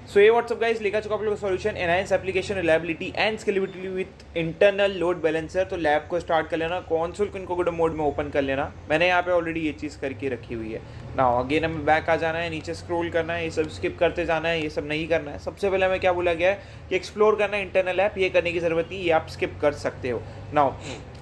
सो ये WhatsApp guys लेकर चुका आप लोग solution enhance application reliability and scalability with internal load balancer. तो लैब को स्टार्ट कर लेना, कंसोल को इनकोगेटिव मोड में ओपन कर लेना। मैंने यहाँ पे ऑलरेडी ये चीज़ करके रखी हुई है। नाउ अगेन हमें बैक आ जाना है, नीचे स्क्रॉल करना है, ये सब स्किप करते जाना है, ये सब नहीं करना है। सबसे पहले हमें क्या बोला गया है कि एक्सप्लोर करना है इंटरनल ऐप, ये करने की जरूरत नहीं, ये आप स्किप कर सकते हो। नाउ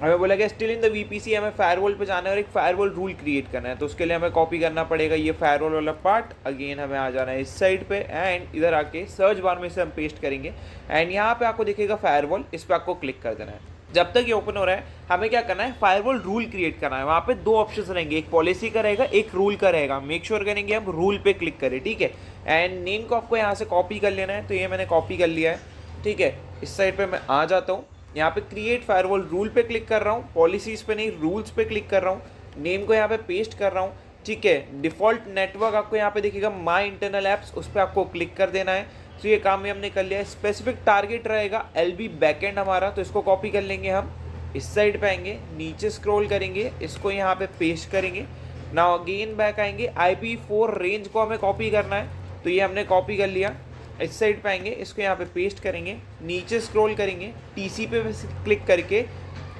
हमें बोला गया स्टिल इन द वीपीसी, हमें फायरवॉल पे जाना है और एक फायरवॉल रूल क्रिएट करना है। तो उसके लिए हमें कॉपी करना पड़ेगा ये फायरवॉल वाला पार्ट। अगेन हमें आ जाना है इस साइड पे एंड इधर आके सर्च बार में से हम पेस्ट करेंगे एंड यहाँ पे आपको दिखेगा फायरवॉल, इस पर आपको क्लिक कर देना है। जब तक ये ओपन हो रहा है हमें क्या करना है, फायरवॉल रूल क्रिएट करना है। वहाँ पे दो ऑप्शन रहेंगे, एक पॉलिसी का रहेगा, एक रूल का रहेगा। मेक श्योर करेंगे हम रूल पे क्लिक करें, ठीक है। एंड नेम को आपको यहाँ से कॉपी कर लेना है, तो ये मैंने कॉपी कर लिया है, ठीक है। इस साइड पे मैं आ जाता हूँ, यहाँ पे क्रिएट फायरवॉल रूल पे क्लिक कर रहा हूँ, पॉलिसीज पे नहीं रूल्स पे क्लिक कर रहा हूँ, नेम को यहाँ पे पेस्ट कर रहा हूँ, ठीक है। डिफॉल्ट नेटवर्क आपको यहाँ पे दिखेगा माई इंटरनल एप्स, उस पर आपको क्लिक कर देना है। तो ये काम भी हमने कर लिया है। स्पेसिफिक टारगेट रहेगा LB बैकएंड हमारा, तो इसको कॉपी कर लेंगे हम, इस साइड पे आएंगे, नीचे स्क्रॉल करेंगे, इसको यहाँ पे पेस्ट करेंगे। नाउ अगेन बैक आएंगे, IP4 रेंज को हमें कॉपी करना है, तो ये हमने कॉपी कर लिया। इस साइड पे आएंगे, इसको यहाँ पे पेस्ट करेंगे, नीचे स्क्रॉल करेंगे, TC पे क्लिक करके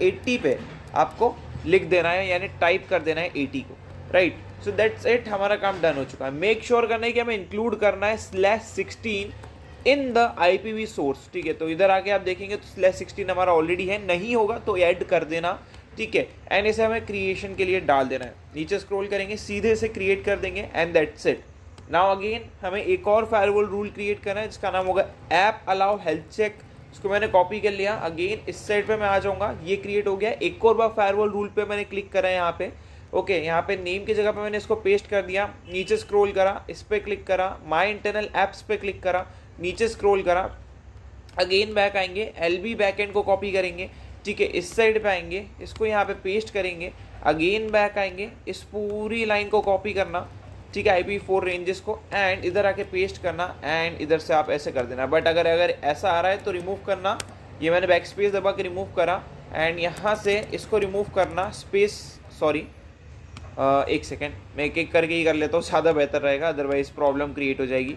80 पे आपको लिख देना है, यानी टाइप कर देना है 80 को, राइट। सो दैट्स इट, हमारा काम डन हो चुका है। मेक श्योर करना है कि हमें इंक्लूड करना है /16 इन द IPv सोर्स, ठीक है। तो इधर आके आप देखेंगे तो /16 हमारा ऑलरेडी है, नहीं होगा तो ऐड कर देना, ठीक है। एंड इसे हमें क्रिएशन के लिए डाल देना है, नीचे स्क्रॉल करेंगे, सीधे से क्रिएट कर देंगे and that's it. Now again हमें एक और फायरवॉल रूल क्रिएट करना है जिसका नाम होगा ऐप अलाउ हेल्थ चेक। इसको मैंने कॉपी कर लिया। अगेन इस साइड पे मैं आ जाऊंगा, ये क्रिएट हो गया। एक और बार फायरवॉल रूल पे मैंने क्लिक करा है यहाँ पे, ओके। यहाँ पे नेम की जगह पे मैंने इसको पेस्ट कर दिया, नीचे स्क्रॉल करा, इस पर क्लिक करा, माई इंटरनल एप्स पे क्लिक करा, नीचे स्क्रॉल करा, अगेन बैक आएंगे, LB बैकएंड को कॉपी करेंगे, ठीक है। इस साइड पे आएंगे, इसको यहाँ पे पेस्ट करेंगे, अगेन बैक आएंगे, इस पूरी लाइन को कॉपी करना, ठीक है, IP4 रेंजेस को, एंड इधर आके पेस्ट करना एंड इधर से आप ऐसे कर देना। बट अगर ऐसा आ रहा है तो रिमूव करना, ये मैंने बैक स्पेस दबा के रिमूव करा एंड यहाँ से इसको रिमूव करना, स्पेस सॉरी एक सेकेंड, मैं एक एक करके ही कर लेता हूँ, ज़्यादा बेहतर रहेगा, अदरवाइज प्रॉब्लम क्रिएट हो जाएगी,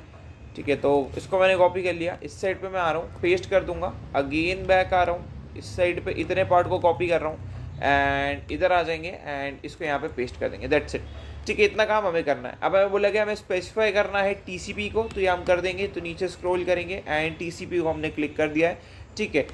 ठीक है। तो इसको मैंने कॉपी कर लिया, इस साइड पे मैं आ रहा हूँ, पेस्ट कर दूंगा, अगेन बैक आ रहा हूँ, इस साइड पे इतने पार्ट को कॉपी कर रहा हूँ एंड इधर आ जाएंगे एंड इसको यहाँ पे पेस्ट कर देंगे, दैट्स इट, ठीक है। इतना काम हमें करना है। अब हमें बोला गया हमें स्पेसिफाई करना है TCP को, तो ये हम कर देंगे। तो नीचे स्क्रॉल करेंगे एंड TCP को हमने क्लिक कर दिया है, ठीक है।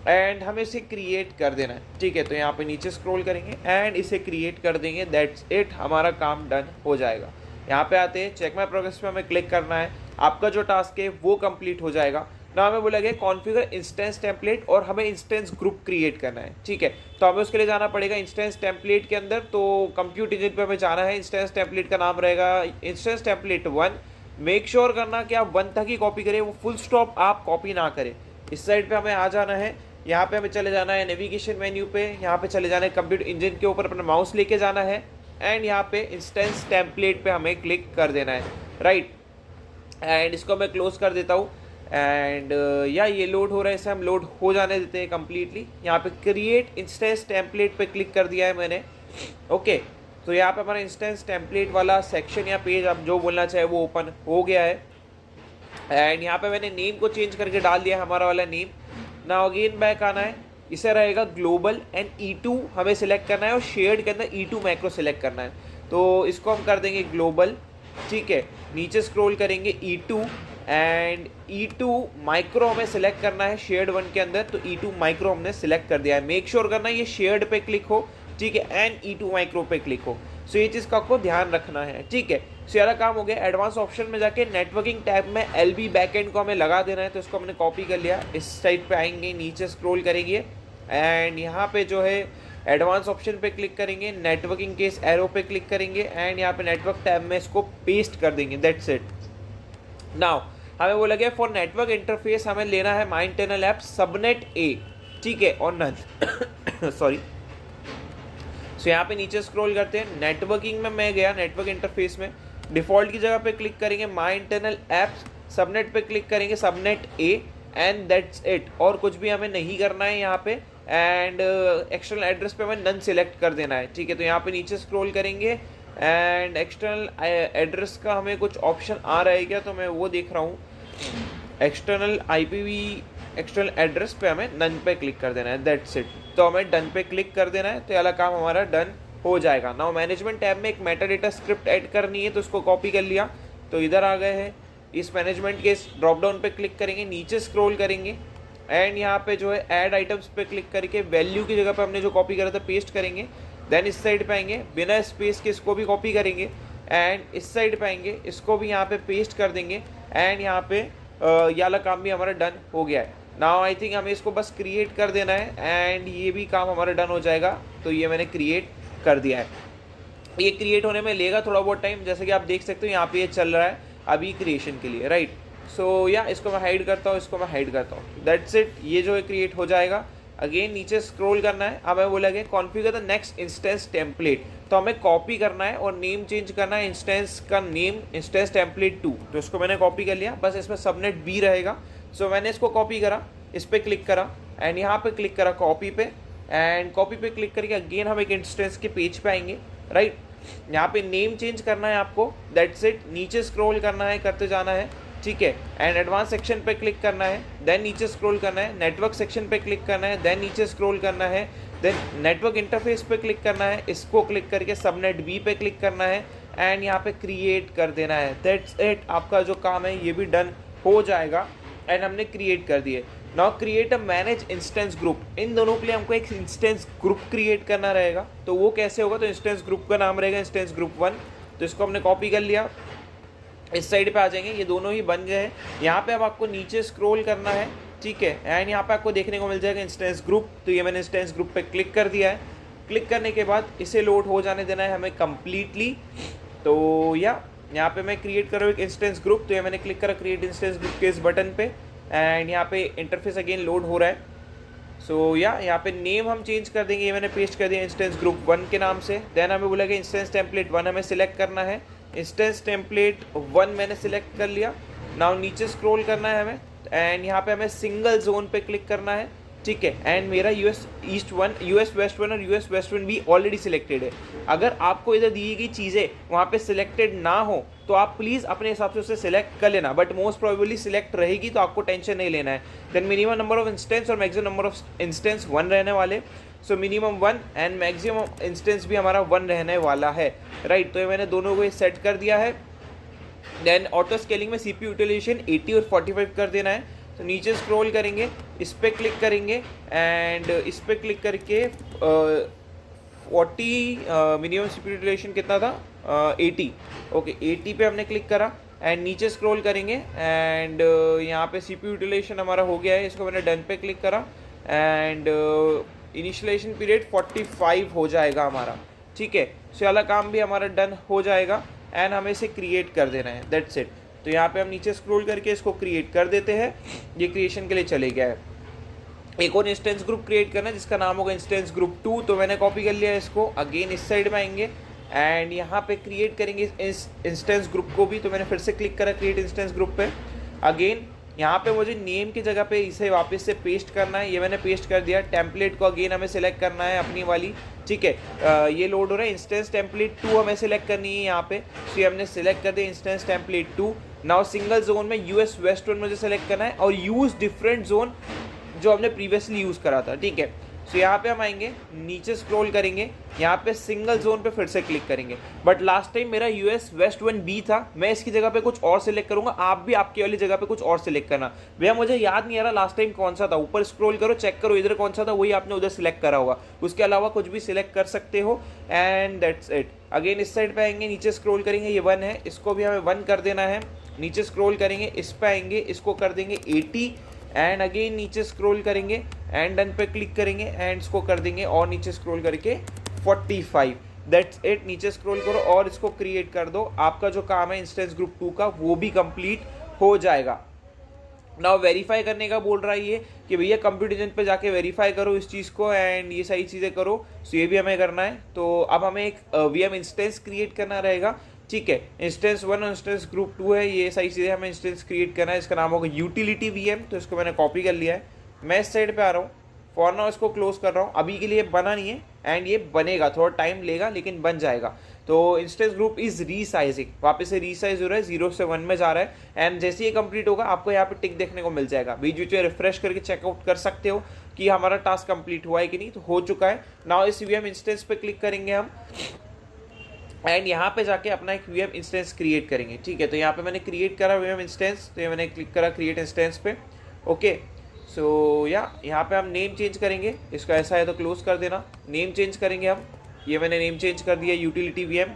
एंड हमें इसे क्रिएट कर देना है, ठीक है। तो यहाँ पे नीचे स्क्रॉल करेंगे एंड इसे क्रिएट कर देंगे, दैट्स इट, हमारा काम डन हो जाएगा। यहाँ पे आते हैं, चेक माय प्रोग्रेस पे हमें क्लिक करना है, आपका जो टास्क है वो कंप्लीट हो जाएगा ना। हमें बोला गया कॉन्फ़िगर इंस्टेंस टेम्पलेट और हमें इंस्टेंस ग्रुप क्रिएट करना है, ठीक है। तो हमें उसके लिए जाना पड़ेगा इंस्टेंस टेम्पलेट के अंदर, तो कंप्यूट इंजन पे हमें जाना है। इंस्टेंस टेम्पलेट का नाम रहेगा इंस्टेंस टेम्पलेट 1। मेक श्योर करना कि आप 1 तक ही कॉपी करें, वो फुल स्टॉप आप कॉपी ना करें। इस साइड पे हमें आ जाना है, यहाँ पे हमें चले जाना है नेविगेशन मेन्यू पे, यहाँ पे चले जाना है कंप्यूटर इंजन के ऊपर, अपना माउस लेके जाना है एंड यहाँ पे इंस्टेंस टेम्पलेट पे हमें क्लिक कर देना है, राइट। एंड इसको मैं क्लोज कर देता हूँ एंड या ये लोड हो रहा है, इसे हम लोड हो जाने देते हैं कम्प्लीटली। यहाँ पे क्रिएट इंस्टेंस टेम्पलेट पे क्लिक कर दिया है मैंने, ओके। तो यहाँ पे हमारा इंस्टेंस टेम्पलेट वाला सेक्शन या पेज आप जो बोलना चाहे वो ओपन हो गया है एंड यहाँ पे मैंने नेम को चेंज करके डाल दिया हमारा वाला नेम। ना अगेन बैक आना है, इसे रहेगा ग्लोबल एंड E2 हमें सिलेक्ट करना है और शेयर्ड के अंदर E2 मैक्रो सिलेक्ट करना है, तो इसको हम कर देंगे ग्लोबल, ठीक है। नीचे स्क्रॉल करेंगे E2 एंड E2 माइक्रो हमें सिलेक्ट करना है शेयर्ड 1 के अंदर, तो E2 माइक्रो हमने सिलेक्ट कर दिया है। मेक श्योर करना है ये शेयर्ड पे क्लिक हो, ठीक है, एंड E2 माइक्रो पे क्लिक हो। सो ये चीज़ का आपको ध्यान रखना है, ठीक है। सो यार काम हो गया। एडवांस ऑप्शन में जाके नेटवर्किंग टैब में LB बैकएंड को हमें लगा देना है, तो इसको हमने कॉपी कर लिया। इस साइड पे आएंगे, नीचे स्क्रॉल करेंगे एंड यहाँ पे जो है एडवांस ऑप्शन पे क्लिक करेंगे, नेटवर्किंग के इस एरो पे क्लिक करेंगे एंड यहाँ पे नेटवर्क टैब में इसको पेस्ट कर देंगे, दैट्स इट। नाउ हमें बोला गया फॉर नेटवर्क इंटरफेस हमें लेना है my internal app subnet A, ठीक है, और नन सॉरी। सो यहाँ पे नीचे स्क्रॉल करते हैं, नेटवर्किंग में मैं गया, नेटवर्क इंटरफेस में डिफ़ॉल्ट की जगह पे क्लिक करेंगे, माई इंटरनल ऐप्स सबनेट पे क्लिक करेंगे, subnet A and that's it. और कुछ भी हमें नहीं करना है यहाँ पे एंड एक्सटर्नल एड्रेस पे हमें नन सेलेक्ट कर देना है, ठीक है। तो यहाँ पे नीचे स्क्रॉल करेंगे एंड एक्सटर्नल एड्रेस का हमें कुछ ऑप्शन आ रहा है क्या, तो मैं वो देख रहा हूँ। एक्सटर्नल आईपीवी एक्सटर्नल एड्रेस पे हमें नन पे क्लिक कर देना है, दैट्स इट। तो हमें डन पे क्लिक कर देना है, तो ये वाला काम हमारा डन हो जाएगा। नाउ मैनेजमेंट टैब में एक मेटा डेटा स्क्रिप्ट ऐड करनी है, तो उसको कॉपी कर लिया, तो इधर आ गए हैं। इस मैनेजमेंट के ड्रॉप डाउन पे क्लिक करेंगे, नीचे स्क्रॉल करेंगे एंड यहाँ पे जो है ऐड आइटम्स पे क्लिक करके वैल्यू की जगह पे हमने जो कॉपी करा था पेस्ट करेंगे। देन इस साइड पे आएंगे, बिना स्पेस के इसको भी कॉपी करेंगे एंड इस साइड पे आएंगे, इसको भी यहाँ पे पेस्ट कर देंगे एंड यहाँ पे ये वाला काम भी हमारा डन हो गया है। नाउ आई थिंक हमें इसको बस क्रिएट कर देना है एंड ये भी काम हमारा डन हो जाएगा। तो ये मैंने क्रिएट कर दिया है। ये क्रिएट होने में लेगा थोड़ा बहुत टाइम, जैसे कि आप देख सकते हो यहाँ पे ये चल रहा है अभी क्रिएशन के लिए, राइट। सो या इसको मैं हाइड करता हूँ, इसको मैं हाइड करता हूँ, दैट्स इट। ये जो है क्रिएट हो जाएगा। अगेन नीचे स्क्रॉल करना है, अब हमें बोला गया configure the next instance template, तो हमें कॉपी करना है और नेम चेंज करना है, इंस्टेंस का नेम इंस्टेंस टेम्पलेट 2। तो इसको मैंने कॉपी कर लिया, बस इसमें सबनेट बी रहेगा। सो मैंने इसको कॉपी करा, इस पर क्लिक करा एंड यहाँ पे क्लिक करा कॉपी पे एंड कॉपी पे क्लिक करके अगेन हम एक इंस्टेंस के पेज पे आएंगे, राइट। यहाँ पे नेम चेंज करना है आपको, दैट्स इट। नीचे स्क्रॉल करना है, करते जाना है, ठीक है। एंड एडवांस सेक्शन पे क्लिक करना है, देन नीचे स्क्रॉल करना है, नेटवर्क सेक्शन पे क्लिक करना है, देन नीचे स्क्रॉल करना है, देन नेटवर्क इंटरफेस पे क्लिक करना है, इसको क्लिक करके सबनेट बी पे क्लिक करना है एंड यहाँ पे क्रिएट कर देना है, दैट्स इट। आपका जो काम है ये भी डन हो जाएगा एंड हमने क्रिएट कर दिए। Now create a manage instance group, इन दोनों के लिए हमको एक इंस्टेंस ग्रुप क्रिएट करना रहेगा। तो वो कैसे होगा, तो इंस्टेंस ग्रुप का नाम रहेगा इंस्टेंस ग्रुप 1। तो इसको हमने कॉपी कर लिया, इस साइड पे आ जाएंगे, ये दोनों ही बन गए हैं। यहाँ पे अब आपको नीचे स्क्रॉल करना है, ठीक है, एंड यहाँ पे आपको देखने को मिल जाएगा इंस्टेंस ग्रुप। तो ये मैंने इंस्टेंस ग्रुप पे क्लिक कर दिया है। क्लिक करने के बाद इसे लोड हो जाने देना है हमें कम्प्लीटली। तो यहाँ पे मैं क्रिएट कर रहा हूँ एक इंस्टेंस ग्रुप, तो ये मैंने क्लिक करा क्रिएट इंस्टेंस ग्रुप के इस बटन पे एंड यहाँ पे इंटरफेस अगेन लोड हो रहा है। सो यहाँ पे नेम हम चेंज कर देंगे, ये मैंने पेस्ट कर दिया इंस्टेंस ग्रुप 1 के नाम से। देन हमें बोला कि इंस्टेंस टेम्पलेट 1 हमें सिलेक्ट करना है, इंस्टेंस टेम्पलेट 1 मैंने सिलेक्ट कर लिया। नाउ नीचे स्क्रॉल करना है हमें एंड यहाँ पे हमें सिंगल जोन पे क्लिक करना है, ठीक है। एंड मेरा यूएस ईस्ट 1, यूएस वेस्ट 1 और यूएस वेस्ट 1 भी ऑलरेडी सिलेक्टेड है। अगर आपको इधर दी गई चीज़ें वहाँ पे सिलेक्टेड ना हो तो आप प्लीज़ अपने हिसाब से उसे सिलेक्ट कर लेना, बट मोस्ट प्रोबेबली सिलेक्ट रहेगी, तो आपको टेंशन नहीं लेना है। Then minimum number of instance और मैक्सिमम नंबर ऑफ इंस्टेंस 1 रहने वाले। So minimum 1 and maximum instance भी हमारा 1 रहने वाला है, राइट। तो ये मैंने दोनों को सेट कर दिया है। देन ऑटो स्केलिंग में सीपीयू यूटिलाइजेशन 80 और 45 कर देना है। तो नीचे स्क्रॉल करेंगे, इस पर क्लिक करेंगे एंड इस पर क्लिक करके 40 मिनिमम सीपीयू यूटिलाइजेशन कितना था, 80, ओके 80 पे हमने क्लिक करा एंड नीचे स्क्रॉल करेंगे एंड यहाँ पे सीपीयू यूटिलाइजेशन हमारा हो गया है। इसको मैंने डन पे क्लिक करा एंड इनिशियलाइजेशन पीरियड 45 हो जाएगा हमारा, ठीक है। सो वाला काम भी हमारा डन हो जाएगा एंड हमें इसे क्रिएट कर देना है, दैट्स इट। तो यहाँ पे हम नीचे स्क्रॉल करके इसको क्रिएट कर देते हैं, ये क्रिएशन के लिए चले गया है। एक और इंस्टेंस ग्रुप क्रिएट करना है जिसका नाम होगा इंस्टेंस ग्रुप 2। तो मैंने कॉपी कर लिया इसको, अगेन इस साइड में आएंगे एंड यहाँ पे क्रिएट करेंगे इस इंस्टेंस ग्रुप को भी। तो मैंने फिर से क्लिक करा क्रिएट इंस्टेंस ग्रुप पे। अगेन यहाँ पे मुझे नेम की जगह पे इसे वापस से पेस्ट करना है, ये मैंने पेस्ट कर दिया। टेम्पलेट को अगेन हमें सिलेक्ट करना है अपनी वाली, ठीक है। ये लोड हो रहा है, इंस्टेंस टेम्पलेट 2 हमें सिलेक्ट करनी है यहाँ पे। तो ये हमने सिलेक्ट कर दिया instance template 2। Now single zone में यूएस वेस्ट 1 मुझे सेलेक्ट करना है और यूज़ डिफरेंट जोन जो हमने प्रीवियसली यूज़ करा था, ठीक है। सो यहाँ पे हम आएंगे, नीचे स्क्रॉल करेंगे, यहाँ पे सिंगल जोन पे फिर से क्लिक करेंगे। बट लास्ट टाइम मेरा यूएस वेस्ट 1 बी था, मैं इसकी जगह पे कुछ और सिलेक्ट करूंगा, आप भी आपकी वाली जगह पे कुछ और सिलेक्ट करना। भैया मुझे याद नहीं आ रहा लास्ट टाइम कौन सा था, ऊपर स्क्रॉल करो, चेक करो इधर कौन सा था, वही आपने उधर सिलेक्ट करा होगा। उसके अलावा कुछ भी सिलेक्ट कर सकते हो एंड दैट्स इट। अगेन इस साइड पे आएंगे, नीचे स्क्रॉल करेंगे, ये 1 है, इसको भी हमें 1 कर देना है। नीचे स्क्रॉल करेंगे, इस पे आएंगे, इसको कर देंगे 80 एंड अगेन नीचे स्क्रॉल करेंगे एंड डन पे क्लिक करेंगे एंड इसको कर देंगे और नीचे स्क्रॉल करके 45, दैट्स इट। नीचे स्क्रॉल करो और इसको क्रिएट कर दो। आपका जो काम है इंस्टेंस ग्रुप 2 का वो भी कंप्लीट हो जाएगा। नाउ वेरीफाई करने का बोल रहा है ये कि भैया कंप्यूटर एजेंट पे जाके वेरीफाई करो इस चीज़ को एंड ये सारी चीज़ें करो। सो ये भी हमें करना है। तो अब हमें एक वीएम इंस्टेंस क्रिएट करना रहेगा, ठीक है। इंस्टेंस 1 और इंस्टेंस ग्रुप 2 है, ये सारी चीज़ें हमें इंस्टेंस क्रिएट करना है। इसका नाम होगा यूटिलिटी वीएम। तो इसको मैंने कॉपी कर लिया है, मैं इस साइड पे आ रहा हूँ, फॉर नाउ इसको क्लोज कर रहा हूँ। अभी के लिए बना नहीं है एंड ये बनेगा, थोड़ा टाइम लेगा लेकिन बन जाएगा। तो इंस्टेंस ग्रुप इज रीसाइजिंग, वापस से रीसाइज हो रहा है, 0 से 1 में जा रहा है। एंड जैसे ये कंप्लीट होगा आपको यहाँ पे टिक देखने को मिल जाएगा, बीच बीच में रिफ्रेश करके चेकआउट कर सकते हो कि हमारा टास्क कंप्लीट हुआ है कि नहीं। तो हो चुका है। नाउ इस वीएम इंस्टेंस पे क्लिक करेंगे हम एंड यहाँ पे जाके अपना एक वीएम इंस्टेंस क्रिएट करेंगे। ठीक है, तो यहाँ पे मैंने क्रिएट करा वीएम इंस्टेंस, तो ये मैंने क्लिक करा क्रिएट इंस्टेंस पे। ओके, सो यहाँ पे हम नेम चेंज करेंगे, इसका ऐसा है तो क्लोज कर देना। नेम चेंज करेंगे हम, ये मैंने नेम चेंज कर दिया यूटिलिटी वीएम।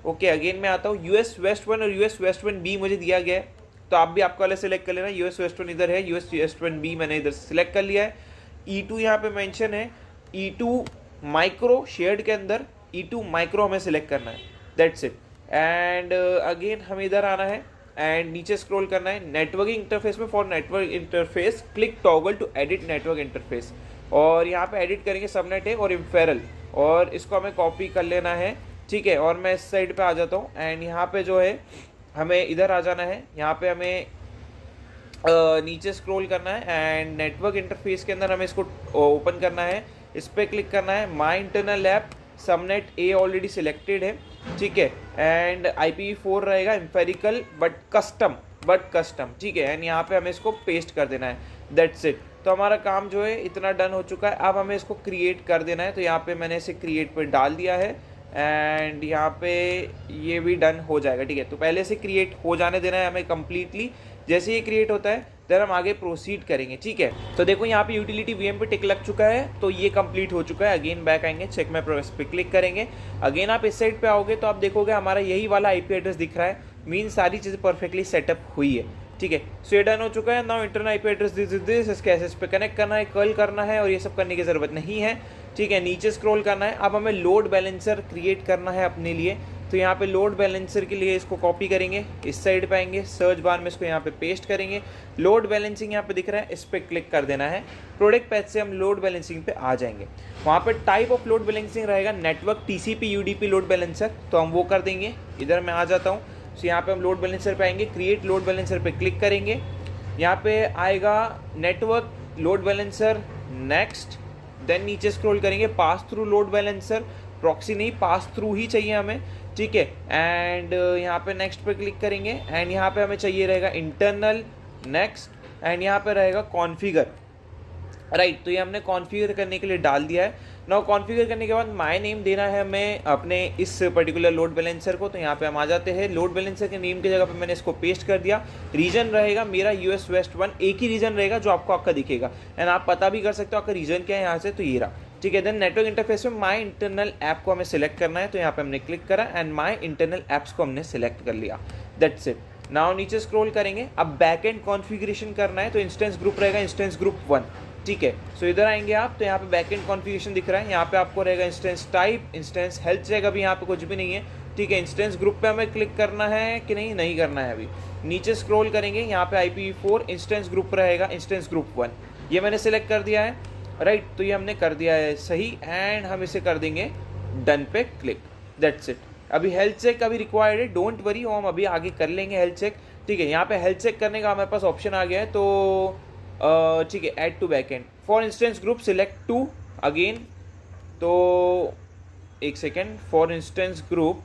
ओके, अगेन मैं आता हूँ, यूएस वेस्ट 1 और यूएस वेस्ट 1 बी मुझे दिया गया है, तो आप भी आपका वाला सेलेक्ट कर लेना। यूएस वेस्ट 1 इधर है, यूएस वेस्ट 1 बी मैंने इधर सेलेक्ट कर लिया है। E2 यहाँ पे मेंशन है, E2 माइक्रो शेयर्ड के अंदर E2 माइक्रो हमें सेलेक्ट करना है, दैट्स इट। एंड अगेन हमें इधर आना है एंड नीचे स्क्रॉल करना है, नेटवर्किंग इंटरफेस में for network interface click toggle to edit network interface, और यहाँ पे एडिट करेंगे सबनेट है और इंफेरल, और इसको हमें कॉपी कर लेना है। ठीक है, और मैं इस साइड पे आ जाता हूँ एंड यहाँ पे जो है हमें इधर आ जाना है, यहाँ पे हमें नीचे स्क्रॉल करना है एंड नेटवर्क इंटरफेस के अंदर हमें इसको ओपन करना है, इस पर क्लिक करना है। My internal app subnet A already selected है, ठीक है, एंड IPv4 रहेगा एम्पेरिकल बट कस्टम, ठीक है, एंड यहाँ पे हमें इसको पेस्ट कर देना है, दैट्स इट। तो हमारा काम जो है इतना डन हो चुका है। अब हमें इसको क्रिएट कर देना है, तो यहाँ पे मैंने इसे क्रिएट पर डाल दिया है एंड यहाँ पे ये भी डन हो जाएगा। ठीक है, तो पहले से क्रिएट हो जाने देना है हमें कम्प्लीटली। जैसे ये क्रिएट होता है देन हम आगे प्रोसीड करेंगे। ठीक है, तो देखो यहाँ पे यूटिलिटी वीएम पे टिक लग चुका है, तो ये कंप्लीट हो चुका है। अगेन बैक आएंगे, चेक माय प्रोग्रेस पे क्लिक करेंगे। अगेन आप इस साइड पे आओगे तो आप देखोगे हमारा यही वाला IP एड्रेस दिख रहा है, मीन सारी चीज़ें परफेक्टली सेटअप हुई है। ठीक है, सो ये डन हो चुका है। Now internal IP address this इसके एसएस पे कनेक्ट करना है, कर्ल करना है, और ये सब करने की ज़रूरत नहीं है। ठीक है, नीचे स्क्रॉल करना है। अब हमें लोड बैलेंसर क्रिएट करना है अपने लिए, तो यहाँ पे लोड बैलेंसर के लिए इसको कॉपी करेंगे, इस साइड पे आएंगे, सर्च बार में इसको यहाँ पे पेस्ट करेंगे। लोड बैलेंसिंग यहाँ पे दिख रहा है, इस पर क्लिक कर देना है। प्रोडक्ट पैच से हम लोड बैलेंसिंग पे आ जाएंगे। वहाँ पे टाइप ऑफ लोड बैलेंसिंग रहेगा network TCP UDP load balancer, तो हम वो कर देंगे। इधर मैं आ जाता हूँ, तो यहाँ पे हम लोड बैलेंसर पे आएंगे, क्रिएट लोड बैलेंसर पे क्लिक करेंगे। यहाँ पे आएगा network load balancer, next, then नीचे स्क्रॉल करेंगे, pass through load balancer, proxy नहीं पास थ्रू ही चाहिए हमें। ठीक है, एंड यहाँ पे नेक्स्ट पे क्लिक करेंगे एंड यहाँ पे हमें चाहिए रहेगा इंटरनल, नेक्स्ट, एंड यहाँ पे रहेगा कॉन्फ़िगर, राइट। तो ये हमने कॉन्फ़िगर करने के लिए डाल दिया है। नाउ कॉन्फ़िगर करने के बाद माय नेम देना है हमें अपने इस पर्टिकुलर लोड बैलेंसर को, तो यहाँ पे हम आ जाते हैं। लोड बैलेंसर के नेम की जगह पे मैंने इसको पेस्ट कर दिया। रीजन रहेगा मेरा US वेस्ट 1, एक ही रीजन रहेगा जो आपका दिखेगा, एंड आप पता भी कर सकते हो आपका रीजन क्या है यहाँ से, तो ये रहा। ठीक है, देन नेटवर्क इंटरफेस में माय इंटरनल ऐप को हमें सिलेक्ट करना है, तो यहाँ पे हमने क्लिक करा एंड माय इंटरनल ऐप्स को हमने सिलेक्ट कर लिया, दैट्स इट। नाउ नीचे स्क्रॉल करेंगे, अब बैक एंड कॉन्फ़िगरेशन करना है, तो इंस्टेंस ग्रुप रहेगा इंस्टेंस ग्रुप 1। ठीक है, सो इधर आएंगे आप, तो यहाँ पे बैक एंड कॉन्फ़िगरेशन दिख रहा है, यहाँ पे आपको रहेगा instance type, instance health check, अभी यहाँ पे कुछ भी नहीं है। ठीक है, इंस्टेंस ग्रुप पे हमें क्लिक करना है कि नहीं करना है अभी। नीचे स्क्रॉल करेंगे, यहाँ पे IPv4 इंस्टेंस ग्रुप रहेगा इंस्टेंस ग्रुप 1, ये मैंने सेलेक्ट कर दिया है, राइट। तो ये हमने कर दिया है सही, एंड हम इसे कर देंगे डन पे क्लिक, दैट्स इट। अभी हेल्थ चेक अभी रिक्वायर्ड है, डोंट वरी, हम अभी आगे कर लेंगे हेल्थ चेक। ठीक है, यहाँ पे हेल्थ चेक करने का हमारे पास ऑप्शन आ गया है, तो ठीक है, add to backend for instance group select two again, तो एक second, for instance group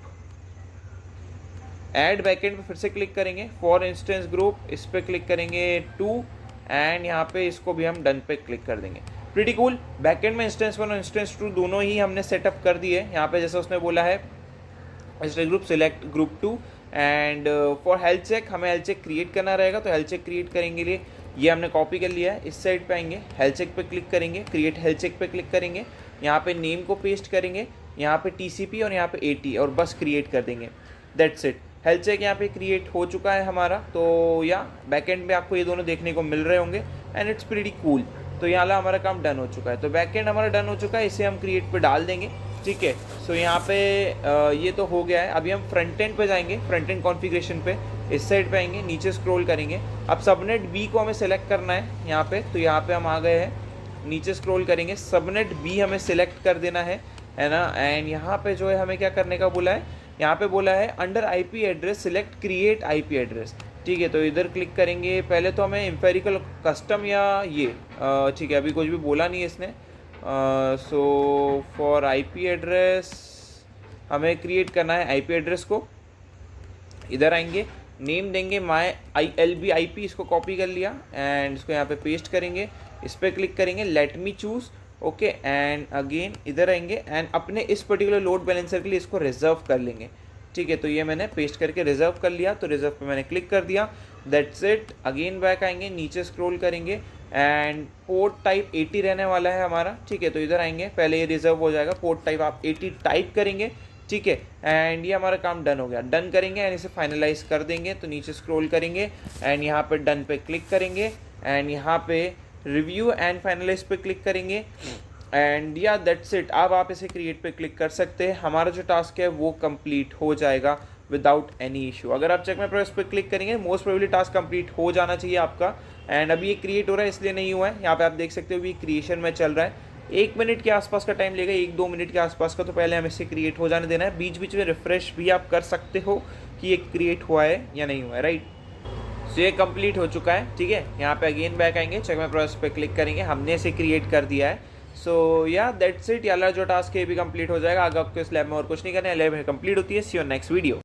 add backend पे फिर से क्लिक करेंगे, फॉर इंस्टेंस ग्रुप इस पर क्लिक करेंगे 2, एंड यहाँ पे इसको भी हम डन पे क्लिक कर देंगे। प्रीटी कूल, बैकएंड में इंस्टेंस 1 और इंस्टेंस 2 दोनों ही हमने सेटअप कर दिए। यहाँ पे जैसे उसने बोला है instance group select group 2, and for health check हमें हेल्थ चेक क्रिएट करना रहेगा, तो हेल्थ चेक क्रिएट करेंगे लिए ये हमने कॉपी कर लिया है। इस साइड पे आएंगे, हेल्थ चेक पे क्लिक करेंगे, क्रिएट हेल्थ चेक पे क्लिक करेंगे, यहाँ पे नेम को पेस्ट करेंगे, यहाँ पे TCP और यहाँ पे AT, और बस क्रिएट कर देंगे, दैट्स इट। हेल्थ चेक यहाँ पे क्रिएट हो चुका है हमारा, तो या बैकएंड में आपको ये दोनों देखने को मिल रहे होंगे, एंड इट्स प्रीटी कूल। तो यहाँ ला हमारा काम डन हो चुका है, तो बैकएंड हमारा डन हो चुका है, इसे हम क्रिएट पे डाल देंगे। ठीक है, सो यहाँ पे ये तो हो गया है। अभी हम फ्रंट एंड पे जाएंगे, फ्रंट एंड कॉन्फ़िगरेशन पे, इस साइड पे आएंगे, नीचे स्क्रॉल करेंगे। अब सबनेट B को हमें सेलेक्ट करना है यहाँ पे, तो यहाँ पे हम आ गए हैं, नीचे स्क्रॉल करेंगे, सबनेट B हमें सेलेक्ट कर देना है ना। एंड यहाँ पे जो है हमें क्या करने का बोला है, यहाँ पे बोला है under IP address select create IP address. ठीक है, तो इधर क्लिक करेंगे। पहले तो हमें एम्पेरिकल कस्टम या ये ठीक है, अभी कुछ भी बोला नहीं है इसने। सो फॉर IP एड्रेस हमें क्रिएट करना है आईपी एड्रेस को। इधर आएंगे, नेम देंगे MyLB-IP, इसको कॉपी कर लिया एंड इसको यहाँ पे पेस्ट करेंगे, इस पर क्लिक करेंगे, let me choose, okay, and again इधर आएंगे एंड अपने इस पर्टिकुलर लोड बैलेंसर के लिए इसको रिजर्व कर लेंगे। ठीक है, तो ये मैंने पेस्ट करके रिजर्व कर लिया, तो रिजर्व पे मैंने क्लिक कर दिया, दैट्स इट। अगेन बैक आएंगे, नीचे स्क्रॉल करेंगे एंड पोर्ट टाइप 80 रहने वाला है हमारा। ठीक है, तो इधर आएंगे, पहले ये रिजर्व हो जाएगा, पोर्ट टाइप आप 80 टाइप करेंगे। ठीक है, एंड ये हमारा काम डन हो गया। डन करेंगे एंड इसे फाइनलाइज कर देंगे, तो नीचे स्क्रॉल करेंगे एंड यहाँ पे डन पे क्लिक करेंगे एंड यहाँ पे रिव्यू एंड फाइनलाइज पे क्लिक करेंगे एंड या दैट्स इट। अब आप इसे क्रिएट पे क्लिक कर सकते हैं, हमारा जो टास्क है वो कंप्लीट हो जाएगा विदाउट एनी इशू। अगर आप चेक माय प्रोग्रेस पे क्लिक करेंगे, मोस्ट प्रोबेबली टास्क कंप्लीट हो जाना चाहिए आपका। एंड अभी ये क्रिएट हो रहा है इसलिए नहीं हुआ है, यहाँ पे आप देख सकते हो ये क्रिएशन में चल रहा है। 1 मिनट के आसपास का टाइम लेगा, 1-2 मिनट के आसपास का, तो पहले हमें इसे क्रिएट हो जाने देना है। बीच बीच में रिफ्रेश भी आप कर सकते हो कि ये क्रिएट हुआ है या नहीं हुआ है, राइट। सो ये कंप्लीट हो चुका है। ठीक है, यहाँ पे अगेन बैक आएंगे, चेक माय प्रोग्रेस पे क्लिक करेंगे, हमने इसे क्रिएट कर दिया है। सो या दैट्स इट, यार जो टास्क है ये भी कंप्लीट हो जाएगा। अगर आपको इस लैब में और कुछ नहीं करना है, लैब में कंप्लीट होती है। सी यू नेक्स्ट वीडियो।